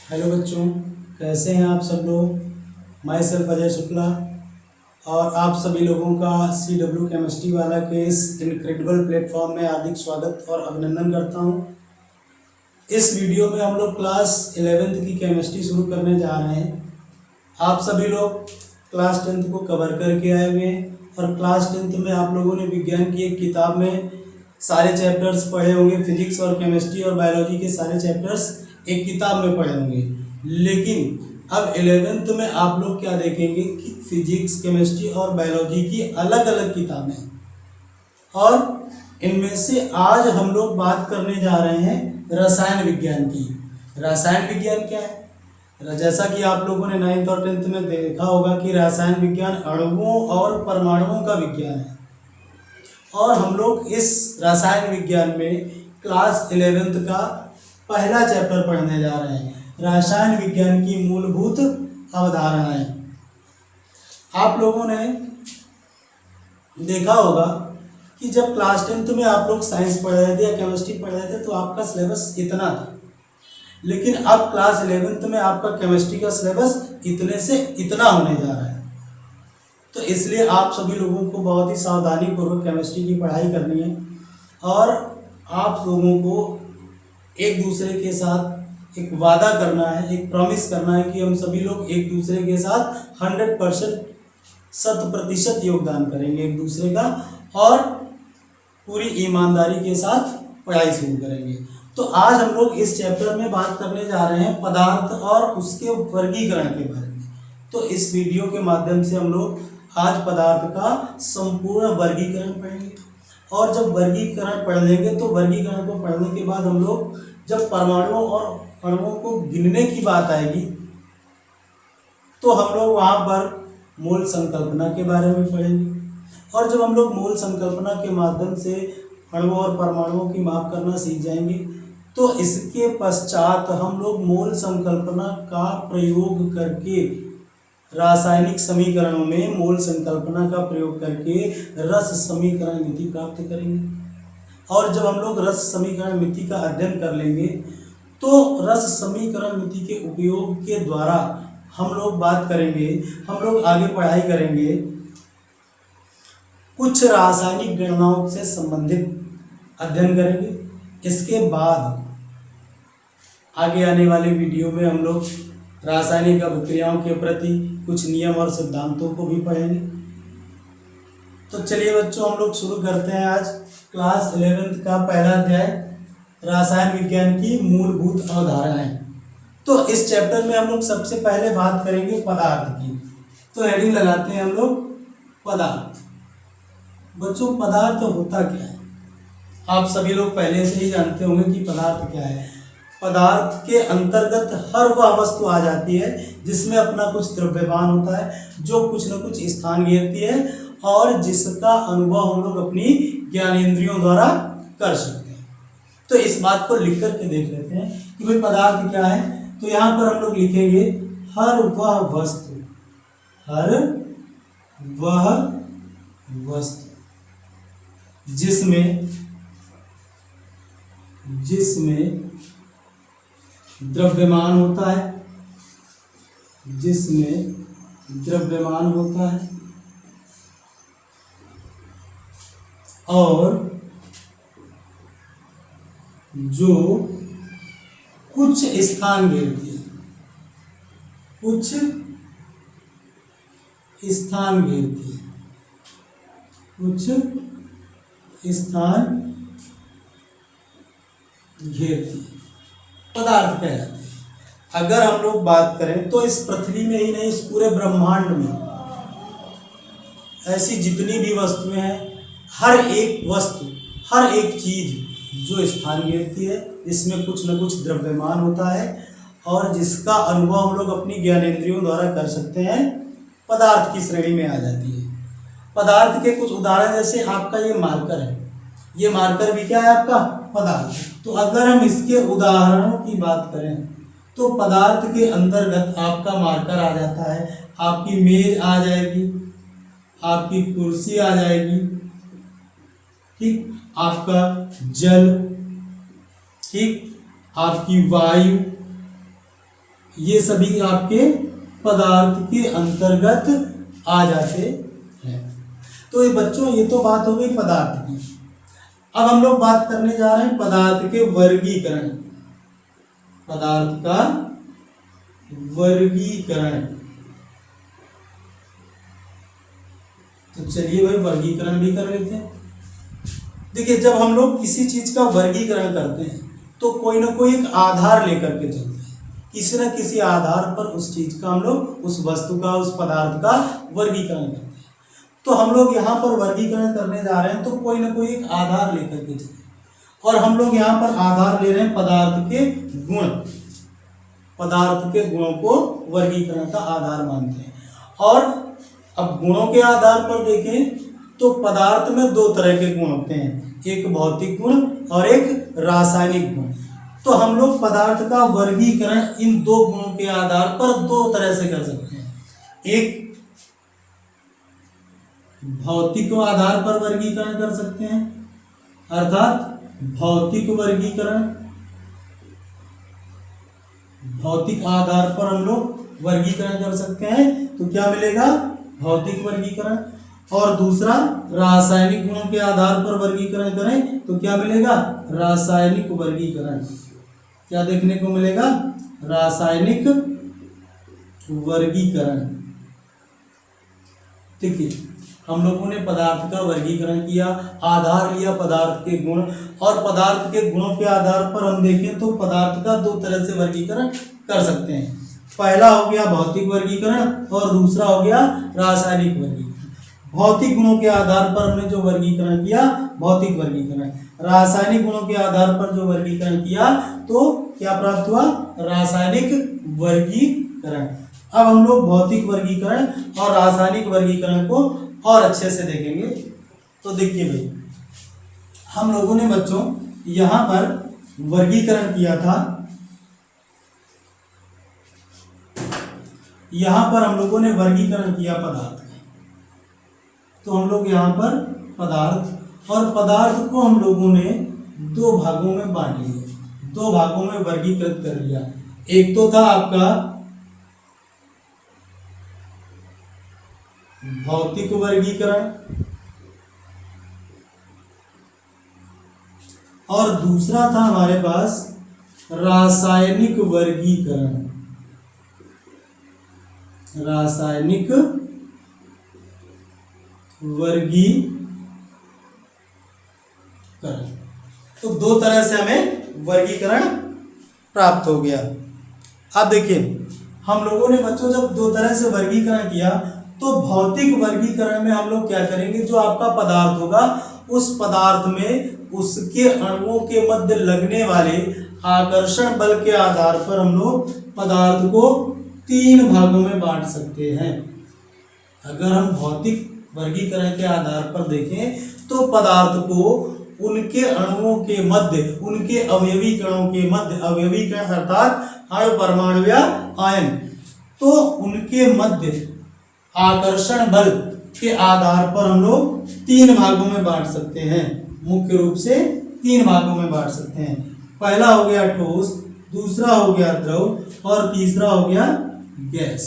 Hello बच्चों, कैसे हैं आप सब लोग। माई सेल्फ अजय शुक्ला और आप सभी लोगों का CW केमिस्ट्री वाला के इस इनक्रेडिबल प्लेटफॉर्म में हार्दिक स्वागत और अभिनंदन करता हूं। इस वीडियो में हम लोग क्लास 11th की केमिस्ट्री शुरू करने जा रहे हैं। आप सभी लोग क्लास 10th को कवर करके आए हुए हैं और क्लास 10th में आप लोगों ने विज्ञान की एक किताब में सारे चैप्टर्स पढ़े होंगे। फिजिक्स और केमिस्ट्री और बायोलॉजी के सारे चैप्टर्स एक किताब में पढ़े होंगे। लेकिन अब 11th में आप लोग क्या देखेंगे कि फिजिक्स, केमिस्ट्री और बायोलॉजी की अलग अलग किताबें, और इनमें से आज हम लोग बात करने जा रहे हैं रसायन विज्ञान की। रसायन विज्ञान क्या है? जैसा कि आप लोगों ने 9th और 10th में देखा होगा कि रसायन विज्ञान अणुओं और परमाणुओं का विज्ञान है। और हम लोग इस रसायन विज्ञान में क्लास 11th का पहला चैप्टर पढ़ने जा रहे हैं, रसायन विज्ञान की मूलभूत अवधारणाएं। आप लोगों ने देखा होगा कि जब क्लास 10th में आप लोग साइंस पढ़ रहे थे या केमिस्ट्री पढ़ रहे थे तो आपका सिलेबस इतना था, लेकिन अब क्लास 11th में आपका केमिस्ट्री का सिलेबस इतने से इतना होने जा रहा है। तो इसलिए आप सभी लोगों को बहुत ही सावधानी पूर्वक केमिस्ट्री की पढ़ाई करनी है और आप लोगों को एक दूसरे के साथ एक वादा करना है, एक प्रॉमिस करना है कि हम सभी लोग एक दूसरे के साथ 100% 100% योगदान करेंगे एक दूसरे का और पूरी ईमानदारी के साथ पढ़ाई शुरू करेंगे। तो आज हम लोग इस चैप्टर में बात करने जा रहे हैं पदार्थ और उसके वर्गीकरण के बारे में। तो इस वीडियो के माध्यम से हम लोग आज पदार्थ का संपूर्ण वर्गीकरण पढ़ेंगे और जब वर्गीकरण पढ़ लेंगे तो वर्गीकरण को पढ़ने के बाद हम लोग जब परमाणुओं और अणुओं को गिनने की बात आएगी तो हम लोग वहाँ पर मोल संकल्पना के बारे में पढ़ेंगे। और जब हम लोग मोल संकल्पना के माध्यम से अणुओं और परमाणुओं की माप करना सीख जाएंगे तो इसके पश्चात हम लोग मोल संकल्पना का प्रयोग करके रासायनिक समीकरणों में मोल संकल्पना का प्रयोग करके रस समीकरण मिति प्राप्त करेंगे। और जब हम लोग रस समीकरण मिति का अध्ययन कर लेंगे तो रस समीकरण मिति के उपयोग के द्वारा हम लोग बात करेंगे, हम लोग आगे पढ़ाई करेंगे कुछ रासायनिक गणनाओं से संबंधित अध्ययन करेंगे। इसके बाद आगे आने वाले वीडियो में हम लोग रासायनिक अभिक्रियाओं के प्रति कुछ नियम और सिद्धांतों को भी पढ़ेंगे। तो चलिए बच्चों, हम लोग शुरू करते हैं आज क्लास 11th का पहला अध्याय रसायन विज्ञान की मूलभूत अवधारणाएं। तो इस चैप्टर में हम लोग सबसे पहले बात करेंगे पदार्थ की। तो हेडिंग लगाते हैं हम लोग पदार्थ। बच्चों, पदार्थ होता क्या है? आप सभी लोग पहले से ही जानते होंगे कि पदार्थ क्या है। पदार्थ के अंतर्गत हर वह वस्तु आ जाती है जिसमें अपना कुछ द्रव्यमान होता है, जो कुछ न कुछ स्थान घेरती है और जिसका अनुभव हम लोग अपनी ज्ञानेंद्रियों द्वारा कर सकते हैं। तो इस बात को लिख करके देख लेते हैं कि भाई पदार्थ क्या है। तो यहाँ पर हम लोग लिखेंगे हर वह वस्तु, हर वह वस्तु जिसमें द्रव्यमान होता है, जिसमें द्रव्यमान होता है और जो कुछ स्थान घेरती है, कुछ स्थान घेरती है, कुछ स्थान घेरती है, पदार्थ कहलाते हैं। अगर हम लोग बात करें तो इस पृथ्वी में ही नहीं, इस पूरे ब्रह्मांड में ऐसी जितनी भी वस्तुएं हैं, हर एक वस्तु, हर एक चीज जो स्थान घेरती है, जिसमें कुछ न कुछ द्रव्यमान होता है और जिसका अनुभव हम लोग अपनी ज्ञानेंद्रियों द्वारा कर सकते हैं, पदार्थ की श्रेणी में आ जाती है। पदार्थ के कुछ उदाहरण जैसे आपका ये मार्कर है, ये मार्कर भी क्या है आपका पदार्थ। तो अगर हम इसके उदाहरणों की बात करें तो पदार्थ के अंतर्गत आपका मार्कर आ जाता है, आपकी मेज आ जाएगी, आपकी कुर्सी आ जाएगी, ठीक, आपका जल, ठीक, आपकी वायु, ये सभी आपके पदार्थ के अंतर्गत आ जाते हैं। तो ये बच्चों, ये तो बात हो गई पदार्थ की। अब हम लोग बात करने जा रहे हैं पदार्थ के वर्गीकरण, पदार्थ का वर्गीकरण। तो चलिए भाई वर्गीकरण भी कर लेते हैं। देखिए, जब हम लोग किसी चीज का वर्गीकरण करते हैं तो कोई ना कोई एक आधार लेकर के चलते हैं, किसी न किसी आधार पर उस चीज का हम लोग, उस वस्तु का, उस पदार्थ का वर्गीकरण करते हैं। तो हम लोग यहाँ पर वर्गीकरण करने जा रहे हैं तो कोई ना कोई एक आधार लेकर के चले, और हम लोग यहाँ पर आधार ले रहे हैं पदार्थ के गुण, पदार्थ के गुणों को वर्गीकरण का आधार मानते हैं। और अब गुणों के आधार पर देखें तो पदार्थ में दो तरह के गुण होते हैं, एक भौतिक गुण और एक रासायनिक गुण। तो हम लोग पदार्थ का वर्गीकरण इन दो गुणों के आधार पर दो तरह से कर सकते हैं। एक भौतिक आधार पर वर्गीकरण कर सकते हैं, अर्थात भौतिक वर्गीकरण, भौतिक आधार पर हम लोग वर्गीकरण कर सकते हैं। तो क्या मिलेगा? भौतिक वर्गीकरण। और दूसरा रासायनिक गुणों के आधार पर वर्गीकरण करें तो क्या मिलेगा? रासायनिक वर्गीकरण। क्या देखने को मिलेगा? रासायनिक वर्गीकरण। देखिए, हम लोगों ने पदार्थ का वर्गीकरण किया, आधार लिया पदार्थ के गुण, और पदार्थ के गुणों के आधार पर हम देखें तो पदार्थ का दो तरह से वर्गीकरण कर सकते हैं। पहला हो गया भौतिक वर्गीकरण और दूसरा हो गया रासायनिक वर्गीकरण। भौतिक गुणों के आधार पर हमने जो वर्गीकरण किया, भौतिक वर्गीकरण। रासायनिक गुणों के आधार पर जो वर्गीकरण किया तो क्या प्राप्त हुआ? रासायनिक वर्गीकरण। अब हम लोग भौतिक वर्गीकरण और रासायनिक वर्गीकरण को और अच्छे से देखेंगे। तो देखिए भाई, हम लोगों ने बच्चों यहाँ पर वर्गीकरण किया था, यहाँ पर हम लोगों ने वर्गीकरण किया पदार्थ। तो हम लोग यहाँ पर पदार्थ, और पदार्थ को हम लोगों ने दो भागों में बांट लिया, दो भागों में वर्गीकृत कर लिया। एक तो था आपका भौतिक वर्गीकरण और दूसरा था हमारे पास रासायनिक वर्गीकरण। रासायनिक वर्गीकरण। तो दो तरह से हमें वर्गीकरण प्राप्त हो गया। अब देखिए, हम लोगों ने बच्चों जब दो तरह से वर्गीकरण किया तो भौतिक वर्गीकरण में हम लोग क्या करेंगे, जो आपका पदार्थ होगा उस पदार्थ में उसके अणुओं के मध्य लगने वाले आकर्षण बल के आधार पर हम लोग पदार्थ को तीन भागों में बांट सकते हैं। अगर हम भौतिक वर्गीकरण के आधार पर देखें तो पदार्थ को उनके अणुओं के मध्य, उनके अवयवी कणों के मध्य, अवयवी कण अर्थात अणु परमाणु या आयन, तो उनके मध्य आकर्षण बल के आधार पर हम लोग तीन भागों में बांट सकते हैं। मुख्य रूप से तीन भागों में बांट सकते हैं। पहला हो गया ठोस, दूसरा हो गया द्रव और तीसरा हो गया गैस।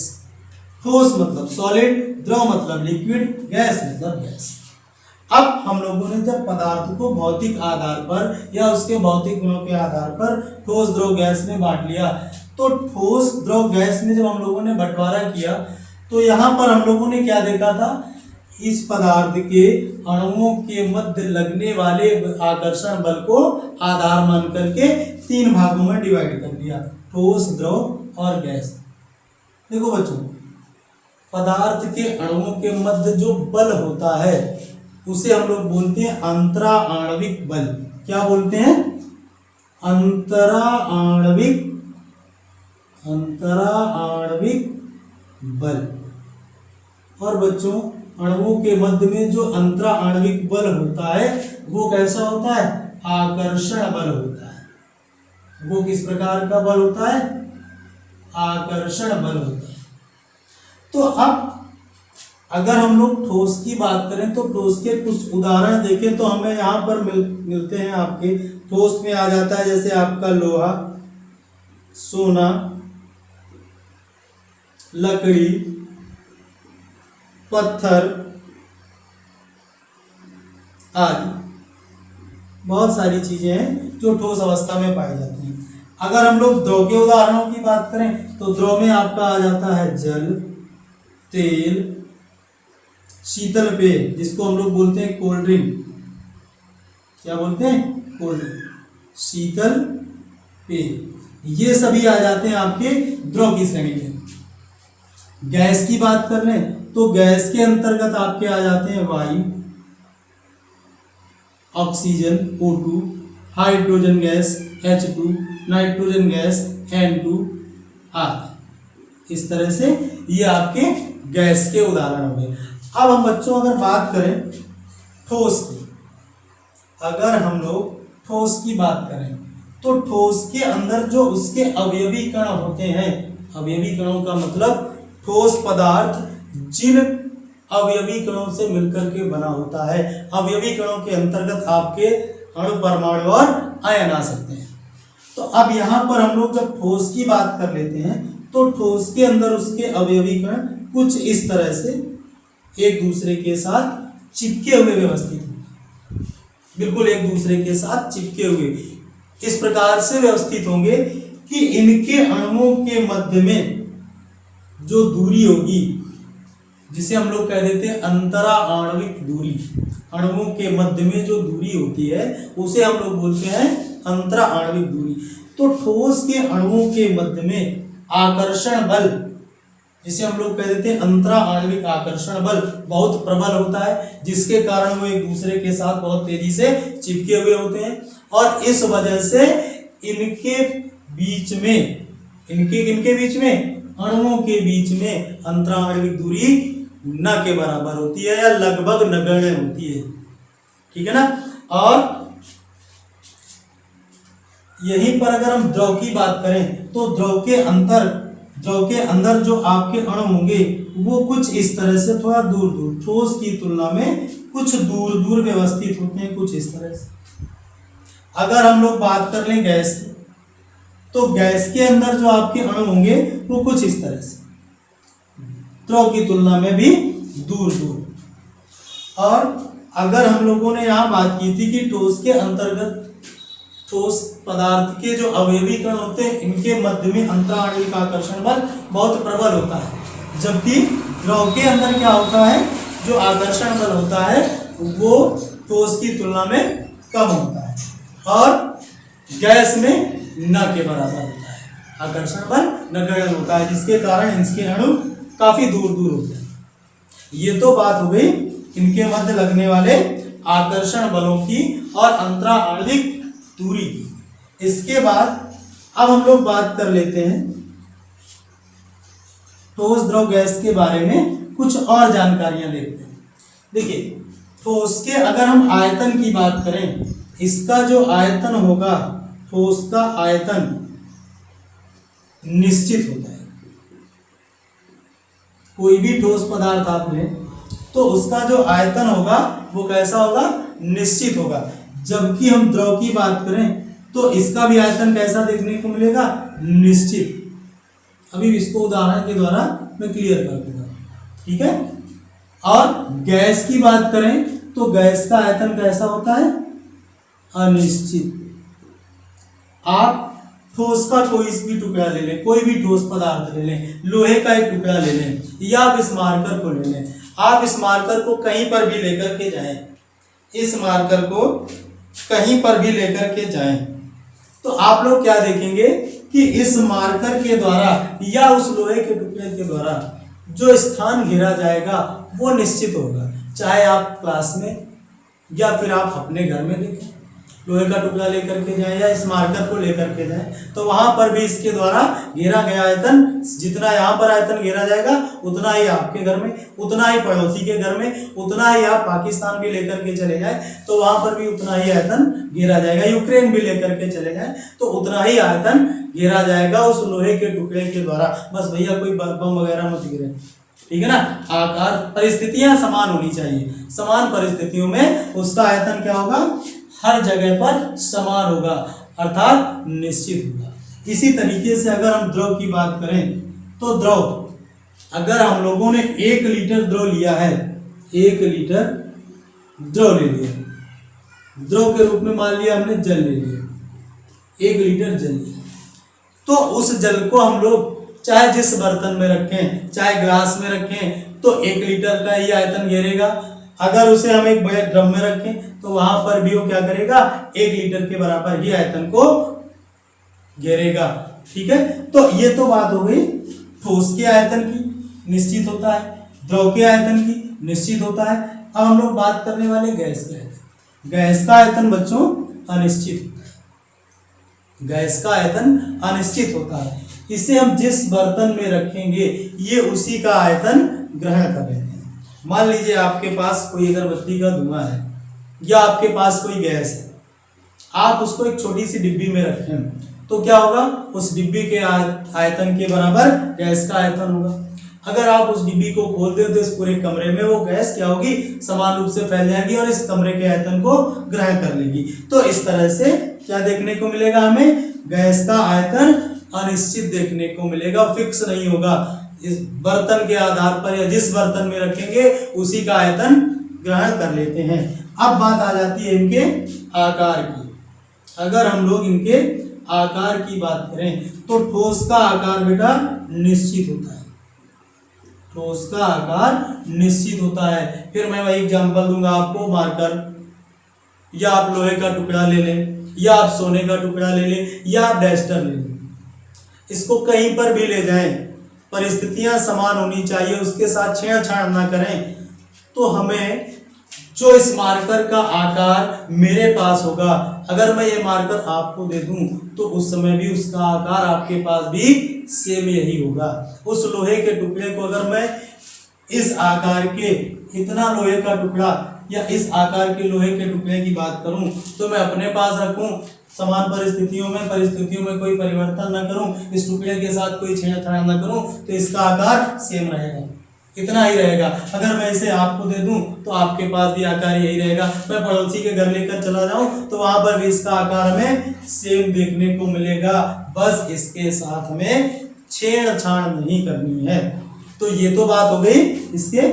ठोस मतलब सॉलिड, द्रव मतलब लिक्विड, गैस मतलब गैस। अब हम लोगों ने जब पदार्थ को भौतिक आधार पर या उसके भौतिक गुणों के आधार पर ठोस, द्रव, गैस में बांट लिया, तो ठोस, द्रव, गैस में जब हम लोगों ने बंटवारा किया तो यहाँ पर हम लोगों ने क्या देखा था, इस पदार्थ के अणुओं के मध्य लगने वाले आकर्षण बल को आधार मान करके तीन भागों में डिवाइड कर दिया, ठोस, द्रव और गैस। देखो बच्चों, पदार्थ के अणुओं के मध्य जो बल होता है उसे हम लोग बोलते हैं अंतरा आणविक बल। क्या बोलते हैं? अंतरा आणविक बल। और बच्चों, अणुओं के मध्य में जो अंतरा आणविक बल होता है वो कैसा होता है? आकर्षण बल होता है। वो किस प्रकार का बल होता है? आकर्षण बल होता है। तो अब अगर हम लोग ठोस की बात करें तो ठोस के कुछ उदाहरण देखें तो हमें यहाँ पर मिलते हैं। आपके ठोस में आ जाता है जैसे आपका लोहा, सोना, लकड़ी, पत्थर आदि बहुत सारी चीजें हैं जो ठोस अवस्था में पाई जाती हैं। अगर हम लोग द्रव के उदाहरणों की बात करें तो द्रव में आपका आ जाता है जल, तेल, शीतल पेय जिसको हम लोग बोलते हैं कोल्ड ड्रिंक। क्या बोलते हैं? कोल्ड ड्रिंक, शीतल पेय, ये सभी आ जाते हैं आपके द्रव की श्रेणी में। गैस की बात कर लें तो गैस के अंतर्गत आपके आ जाते हैं वायु, oxygen O2, hydrogen gas H2, nitrogen gas N2 आदि। इस तरह से ये आपके गैस के उदाहरण हो गए। अब हम बच्चों अगर बात करें ठोस की, अगर हम लोग ठोस की बात करें तो ठोस के अंदर जो उसके अवयवी कण होते हैं, अवयवी कणों का मतलब ठोस पदार्थ जिन अवयवी कणों से मिलकर के बना होता है, अवयवी कणों के अंतर्गत आपके अणु, परमाणु और आयन आ सकते हैं। तो अब यहाँ पर हम लोग जब ठोस की बात कर लेते हैं तो ठोस के अंदर उसके अवयवी कण कुछ इस तरह से एक दूसरे के साथ चिपके हुए व्यवस्थित होंगे, बिल्कुल एक दूसरे के साथ चिपके हुए इस प्रकार से व्यवस्थित होंगे कि इनके अणुओं के मध्य में जो दूरी होगी, जिसे हम लोग कह देते हैं अंतरा आणविक दूरी, अणुओं के मध्य में जो दूरी होती है उसे हम लोग बोलते हैं अंतरा आणविक दूरी। तो ठोस के अणुओं के मध्य में आकर्षण बल, जिसे हम लोग कह देते हैं अंतरा आणविक आकर्षण बल, बहुत प्रबल होता है, जिसके कारण वो एक दूसरे के साथ बहुत तेजी से चिपके हुए होते हैं और इस वजह से इनके बीच में, इनके बीच में, अणुओं के बीच में अंतरा आणविक दूरी न के बराबर होती है या लगभग नगण्य होती है। ठीक है ना। और यहीं पर अगर हम द्रव की बात करें तो द्रव के अंदर जो आपके अणु होंगे वो कुछ इस तरह से थोड़ा दूर दूर, ठोस की तुलना में कुछ दूर दूर व्यवस्थित होते हैं, कुछ इस तरह से। अगर हम लोग बात कर लें गैस की तो गैस के अंदर जो आपके अणु होंगे वो कुछ इस तरह से, द्रव की तुलना में भी दूर दूर। और अगर हम लोगों ने यहाँ बात की थी कि ठोस के अंतर्गत ठोस पदार्थ के जो अवयवी कण होते हैं इनके मध्य में अंतरा आणविक आकर्षण बल बहुत प्रबल होता है, जबकि द्रव के अंदर क्या होता है, जो आकर्षण बल होता है वो ठोस की तुलना में कम होता है और गैस में न के बराबर होता है, आकर्षण बल नगण्य होता है, जिसके कारण इसके अणु काफी दूर दूर होते हैं। ये तो बात हो गई इनके मध्य लगने वाले आकर्षण बलों की और अंतरा आणविक दूरी की। इसके बाद अब हम लोग बात कर लेते हैं ठोस द्रव गैस के बारे में कुछ और जानकारियां लेते हैं। देखिए ठोस के अगर हम आयतन की बात करें, इसका जो आयतन होगा, ठोस का आयतन निश्चित होता है। कोई भी ठोस पदार्थ आप लें तो उसका जो आयतन होगा वो कैसा होगा, निश्चित होगा। जबकि हम द्रव की बात करें तो इसका भी आयतन कैसा देखने को मिलेगा, निश्चित। अभी इसको उदाहरण के द्वारा मैं क्लियर कर दूंगा। ठीक है। और गैस की बात करें तो गैस का आयतन कैसा होता है, अनिश्चित। आप ठोस का कोई भी टुकड़ा ले लें, कोई भी ठोस पदार्थ ले लें, लोहे का एक टुकड़ा ले लें या आप इस मार्कर को ले लें, आप इस मार्कर को कहीं पर भी लेकर के जाएं, इस मार्कर को कहीं पर भी लेकर के जाएं तो आप लोग क्या देखेंगे कि इस मार्कर के द्वारा या उस लोहे के टुकड़े के द्वारा जो स्थान घेरा जाएगा वो निश्चित होगा। चाहे आप क्लास में या फिर आप अपने घर में देखें, लोहे का टुकड़ा लेकर के जाएं या इस मार्कर को लेकर के जाएं तो वहां पर भी इसके द्वारा घेरा गया आयतन, जितना यहाँ पर आयतन घेरा जाएगा उतना ही आपके घर में, उतना ही पड़ोसी के घर में, उतना ही आप पाकिस्तान भी लेकर के चले जाए तो वहां पर भी उतना ही आयतन घेरा जाएगा, यूक्रेन भी लेकर के चले जाए तो उतना ही आयतन घेरा जाएगा उस लोहे के टुकड़े के द्वारा। बस भैया कोई बम वगैरह मत गिरे, ठीक है ना। आकार, परिस्थितियां समान होनी चाहिए, समान परिस्थितियों में उसका आयतन क्या होगा, हर जगह पर समान होगा, अर्थात निश्चित होगा। इसी तरीके से अगर हम द्रव की बात करें तो द्रव अगर हम लोगों ने 1 लीटर द्रव लिया है, 1 लीटर द्रव ले लिया, द्रव के रूप में मान लिया हमने जल ले लिया, 1 लीटर जल लिया, तो उस जल को हम लोग चाहे जिस बर्तन में रखें, चाहे ग्लास में रखें, तो 1 लीटर का ही आयतन घेरेगा। अगर उसे हम एक बड़े ड्रम में रखें तो वहां पर भी वो क्या करेगा, 1 लीटर के बराबर ही आयतन को घेरेगा। ठीक है, तो ये तो बात हो गई ठोस के आयतन की, निश्चित होता है, द्रव के आयतन की निश्चित होता है। अब हम लोग बात करने वाले गैस के आयतन। गैस का आयतन बच्चों अनिश्चित होता है, गैस का आयतन अनिश्चित होता है। इसे हम जिस बर्तन में रखेंगे ये उसी का आयतन ग्रहण कर लेते हैं। मान लीजिए आपके पास कोई अगरबत्ती का धुआं है या आपके पास कोई गैस है, आप उसको एक छोटी सी डिब्बी में रखें तो क्या होगा, उस डिब्बी के आयतन के बराबर गैस का आयतन होगा। अगर आप उस डिब्बी को खोल दे तो इस पूरे कमरे में वो गैस क्या होगी, समान रूप से फैल जाएगी और इस कमरे के आयतन को ग्रहण कर लेगी। तो इस तरह से क्या देखने को मिलेगा, हमें गैस का आयतन अनिश्चित देखने को मिलेगा, फिक्स नहीं होगा। इस बर्तन के आधार पर या जिस बर्तन में रखेंगे उसी का आयतन ग्रहण कर लेते हैं। अब बात आ जाती है इनके आकार की। अगर हम लोग इनके आकार की बात करें तो ठोस का आकार बेटा निश्चित होता है, ठोस का आकार निश्चित होता है। फिर मैं वही एग्जांपल दूंगा आपको, मार्कर, या आप लोहे का टुकड़ा ले लें, या आप सोने का टुकड़ा ले लें, या आप डस्टर ले लें, इसको कहीं पर भी ले जाएं, परिस्थितियां समान होनी चाहिए, उसके साथ छेड़छाड़ ना करें। तो हमें जो इस मार्कर का आकार मेरे पास होगा, अगर मैं ये मार्कर आपको दे दूं तो उस समय भी उसका आकार आपके पास भी सेम यही होगा। उस लोहे के टुकड़े को अगर मैं इस आकार के, इतना लोहे का टुकड़ा या इस आकार के लोहे के टुकड़े की बात करूं तो मैं अपने पास रखूं, समान परिस्थितियों में कोई परिवर्तन न करूं, इस टुकड़े के साथ कोई छेड़छाड़ न करूं, तो इसका आकार सेम रहेगा, इतना ही रहेगा। अगर मैं इसे आपको दे दूं तो आपके पास भी आकार यही रहेगा। मैं पड़ोसी के घर लेकर चला जाऊं तो वहां पर भी इसका आकार हमें सेम देखने को मिलेगा, बस इसके साथ हमें छेड़छाड़ नहीं करनी है। तो ये तो बात हो गई इसके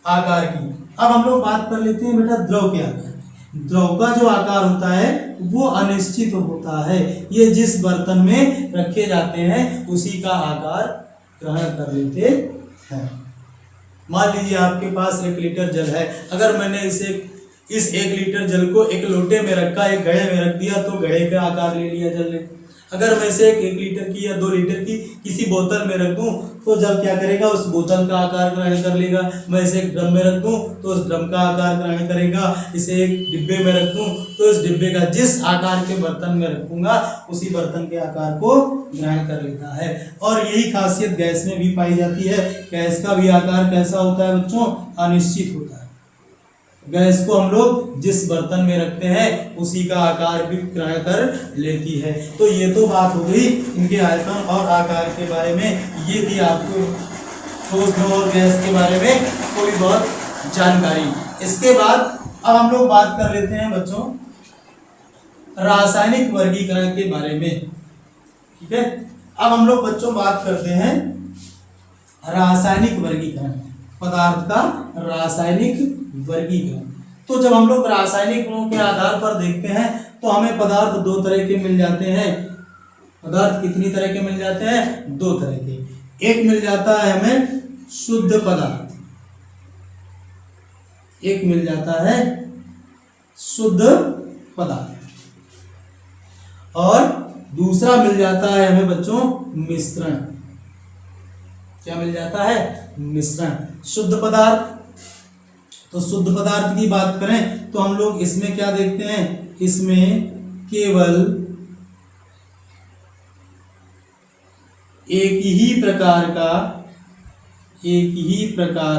आकार की। अब हम लोग बात कर लेते हैं बेटा द्रव के आकार। द्रव का जो आकार होता है वो अनिश्चित होता है, ये जिस बर्तन में रखे जाते हैं उसी का आकार ग्रहण कर लेते हैं। मान लीजिए आपके पास 1 लीटर जल है, अगर मैंने इस 1 लीटर जल को एक लोटे में रखा, एक घड़े में रख दिया तो घड़े का आकार ले लिया जल ने। अगर मैं इसे 1 लीटर की या 2 लीटर की किसी बोतल में रख दूं तो जल क्या करेगा, उस बोतल का आकार ग्रहण कर लेगा। मैं इसे एक ड्रम में रख दूं तो उस ड्रम का आकार ग्रहण करेगा। इसे एक डिब्बे में रख दूं तो इस डिब्बे का, जिस आकार के बर्तन में रखूंगा उसी बर्तन के आकार को ग्रहण कर लेता है। और यही खासियत गैस में भी पाई जाती है। गैस का भी आकार कैसा होता है बच्चों, अनिश्चित होता है। गैस को हम लोग जिस बर्तन में रखते हैं उसी का आकार भी ग्रहण कर लेती है। तो ये तो बात हो गई इनके आयतन और आकार के बारे में। ये थी आपको ठोस और गैस के बारे में थोड़ी बहुत जानकारी। इसके बाद अब हम लोग बात कर लेते हैं बच्चों रासायनिक वर्गीकरण के बारे में। ठीक है, अब हम लोग बच्चों बात करते हैं रासायनिक वर्गीकरण, पदार्थ का रासायनिक वर्गीकरण। तो जब हम लोग रासायनिक गुणों के आधार पर देखते हैं तो हमें पदार्थ 2 तरह के मिल जाते हैं। पदार्थ कितनी तरह के मिल जाते हैं, 2 तरह के। एक मिल जाता है हमें शुद्ध पदार्थ, एक मिल जाता है शुद्ध पदार्थ, और दूसरा मिल जाता है हमें बच्चों मिश्रण। क्या मिल जाता है, मिश्रण। शुद्ध पदार्थ, तो शुद्ध पदार्थ की बात करें तो हम लोग इसमें क्या देखते हैं, इसमें केवल एक ही प्रकार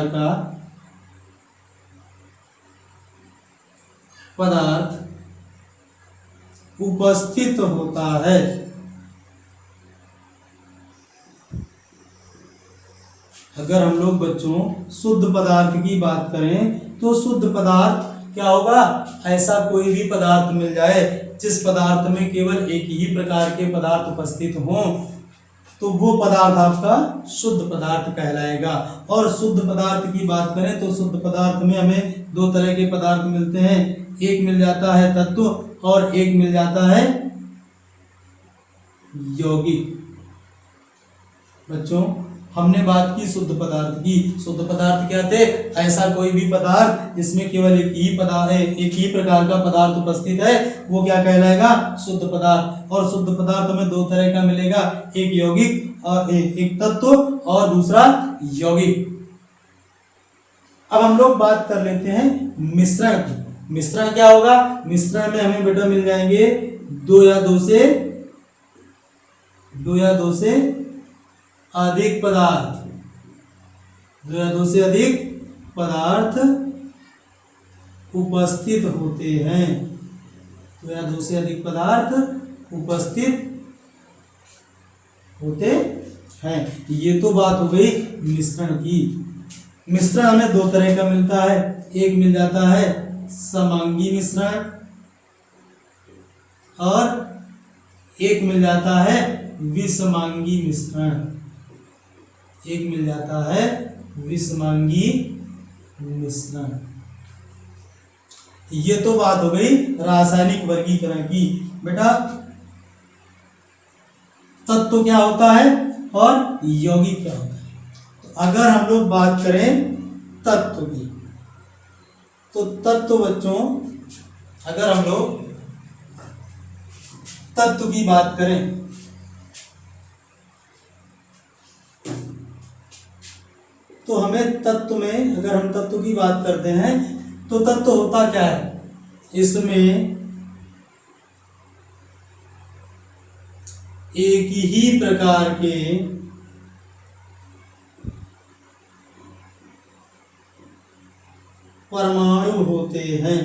का पदार्थ उपस्थित होता है। अगर हम लोग बच्चों शुद्ध पदार्थ की बात करें तो शुद्ध पदार्थ क्या होगा, ऐसा कोई भी पदार्थ मिल जाए जिस पदार्थ में केवल एक ही प्रकार के पदार्थ उपस्थित हों, तो वो पदार्थ आपका शुद्ध पदार्थ कहलाएगा। और शुद्ध पदार्थ की बात करें तो शुद्ध पदार्थ में हमें दो तरह के पदार्थ मिलते हैं, एक मिल जाता है तत्व और एक मिल जाता है यौगिक। बच्चों हमने बात की शुद्ध पदार्थ की। शुद्ध पदार्थ क्या थे? ऐसा कोई भी पदार्थ जिसमें केवल एक ही पदार्थ है, एक ही प्रकार का पदार्थ उपस्थित है, वो क्या कहलाएगा? शुद्ध पदार्थ। और शुद्ध पदार्थ में दो तरह का मिलेगा, एक यौगिक और एक तत्व और दूसरा यौगिक। अब हम लोग बात कर लेते हैं मिश्रण की। मिश्रण क्या होगा? मिश्रण में हमें बेटा मिल जाएंगे दो या दो से अधिक पदार्थ, दो या दो से अधिक पदार्थ उपस्थित होते हैं, दो या दो से अधिक पदार्थ उपस्थित होते हैं। ये तो बात हो गई मिश्रण की। मिश्रण हमें दो तरह का मिलता है, एक मिल जाता है समांगी मिश्रण और एक मिल जाता है विषमांगी मिश्रण। एक मिल जाता है विषमांगी मिश्रण। ये तो बात हो गई रासायनिक वर्गीकरण की। बेटा तत्व क्या होता है और यौगिक क्या होता है? तो अगर हम लोग बात करें तत्व की, तो तत्व बच्चों, अगर हम लोग तत्व की बात करें तो हमें तत्व में, अगर हम तत्व की बात करते हैं तो तत्व होता क्या है? इसमें एक ही प्रकार के परमाणु होते हैं।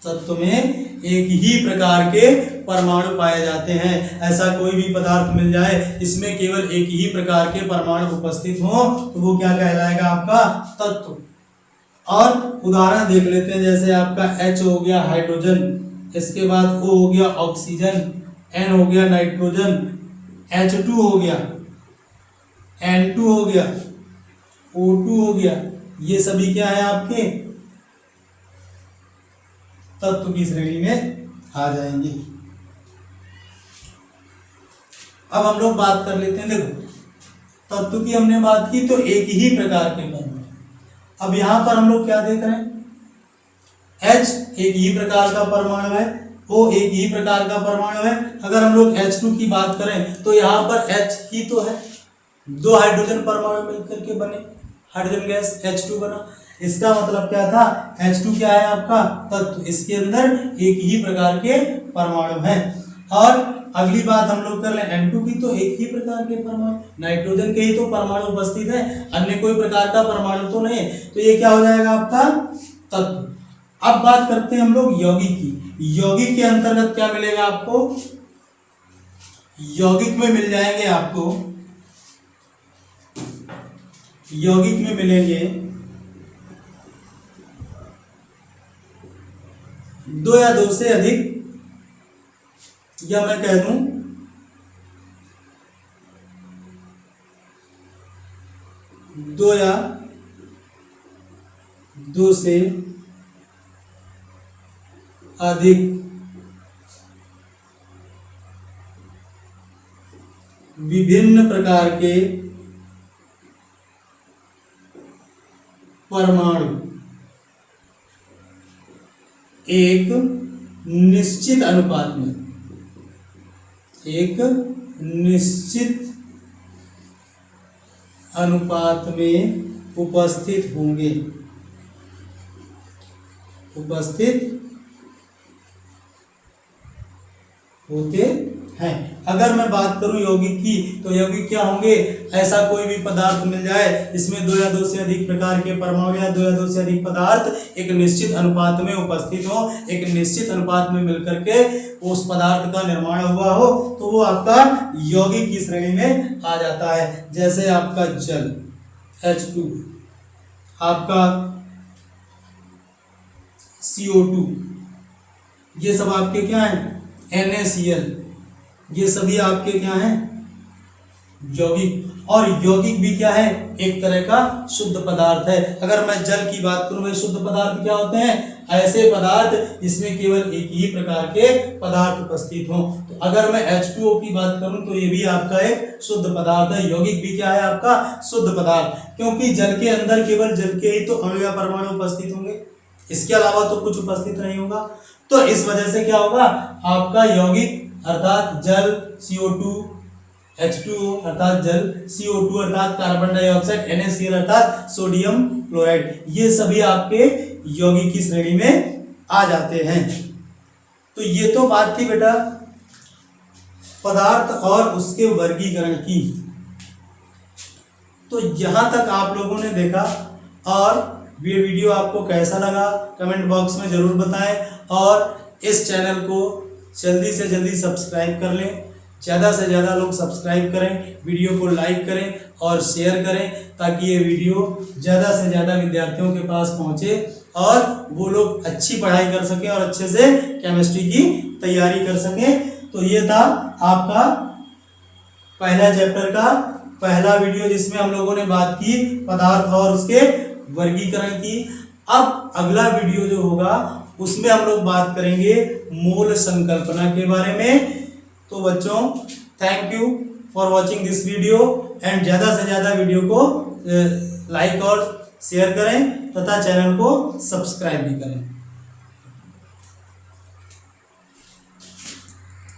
तत्व में एक ही प्रकार के परमाणु पाए जाते हैं। ऐसा कोई भी पदार्थ मिल जाए इसमें केवल एक ही प्रकार के परमाणु उपस्थित हो तो वो क्या कहलाएगा? आपका तत्व। और उदाहरण देख लेते हैं, जैसे आपका H हो गया हाइड्रोजन, इसके बाद O हो गया ऑक्सीजन, N हो गया नाइट्रोजन, H2 हो गया, N2 हो गया, O2 हो गया। ये सभी क्या है? आपके तत्व की श्रेणी में आ जाएंगे। अब हम लोग बात कर लेते हैं, देखो तत्व की हमने बात की तो एक ही प्रकार के परमाणु। अब यहां पर हम लोग क्या देख रहे हैं? H एक ही प्रकार का परमाणु है, O एक ही प्रकार का परमाणु है। अगर हम लोग H2 की बात करें तो यहाँ पर H ही तो है, दो हाइड्रोजन परमाणु मिलकर के बने हाइड्रोजन गैस H2 बना। इसका मतलब क्या था? H2 क्या है? आपका तत्व। इसके अंदर एक ही प्रकार के परमाणु हैं। और अगली बात हम लोग कर ले N2 की, तो एक ही प्रकार के परमाणु, नाइट्रोजन के ही तो परमाणु उपस्थित है, अन्य कोई प्रकार का परमाणु तो नहीं है। तो ये क्या हो जाएगा? आपका तत्व। अब बात करते हैं हम लोग यौगिक की। यौगिक के अंतर्गत क्या मिलेगा आपको? यौगिक में मिल जाएंगे आपको, यौगिक में मिलेंगे दो या दो से अधिक, या मैं कह दूं दो या दो से अधिक विभिन्न प्रकार के परमाणु एक निश्चित अनुपात में, एक निश्चित अनुपात में उपस्थित होंगे, उपस्थित होते हैं। अगर मैं बात करूं यौगिक की, तो यौगिक क्या होंगे? ऐसा कोई भी पदार्थ मिल जाए इसमें दो या दो से अधिक प्रकार के परमाणु या दो या दो से अधिक पदार्थ एक निश्चित अनुपात में उपस्थित हो, एक निश्चित अनुपात में मिलकर के उस पदार्थ का निर्माण हुआ हो, तो वो आपका यौगिक की श्रेणी में आ जाता है। जैसे आपका जल H2, आपका CO2, ये सब आपके क्या है? NaCl, ये सभी आपके क्या हैं, यौगिक। और यौगिक भी क्या है, एक तरह का शुद्ध पदार्थ है। अगर मैं जल की बात करूं, भाई शुद्ध पदार्थ क्या होते हैं, ऐसे पदार्थ जिसमें केवल एक ही प्रकार के पदार्थ उपस्थित हों। तो अगर मैं H2O की बात करूं तो ये भी आपका एक शुद्ध पदार्थ है। यौगिक भी क्या है, आपका शुद्ध पदार्थ, क्योंकि जल के अंदर केवल जल के ही तो अणु या परमाणु उपस्थित होंगे, इसके अलावा तो कुछ उपस्थित नहीं होगा। तो इस वजह से क्या होगा, आपका यौगिक अर्थात जल CO2, H2O अर्थात जल, CO2 अर्थात कार्बन डाइऑक्साइड, NaCl अर्थात सोडियम क्लोराइड, ये सभी आपके यौगिक की श्रेणी में आ जाते हैं। तो ये तो बात थी बेटा पदार्थ और उसके वर्गीकरण की। तो यहां तक आप लोगों ने देखा, और ये वीडियो आपको कैसा लगा कमेंट बॉक्स में जरूर बताएं, और इस चैनल को जल्दी से जल्दी सब्सक्राइब कर लें, ज़्यादा से ज़्यादा लोग सब्सक्राइब करें, वीडियो को लाइक करें और शेयर करें, ताकि ये वीडियो ज़्यादा से ज़्यादा विद्यार्थियों के पास पहुँचे और वो लोग अच्छी पढ़ाई कर सकें और अच्छे से केमिस्ट्री की तैयारी कर सकें। तो ये था आपका पहला चैप्टर का पहला वीडियो, जिसमें हम लोगों ने बात की पदार्थ और उसके वर्गीकरण की। अब अगला वीडियो जो होगा उसमें हम लोग बात करेंगे मोल संकल्पना के बारे में। तो बच्चों, thank you for watching this video, and ज़्यादा से ज़्यादा वीडियो को लाइक और शेयर करें तथा चैनल को सब्सक्राइब भी करें।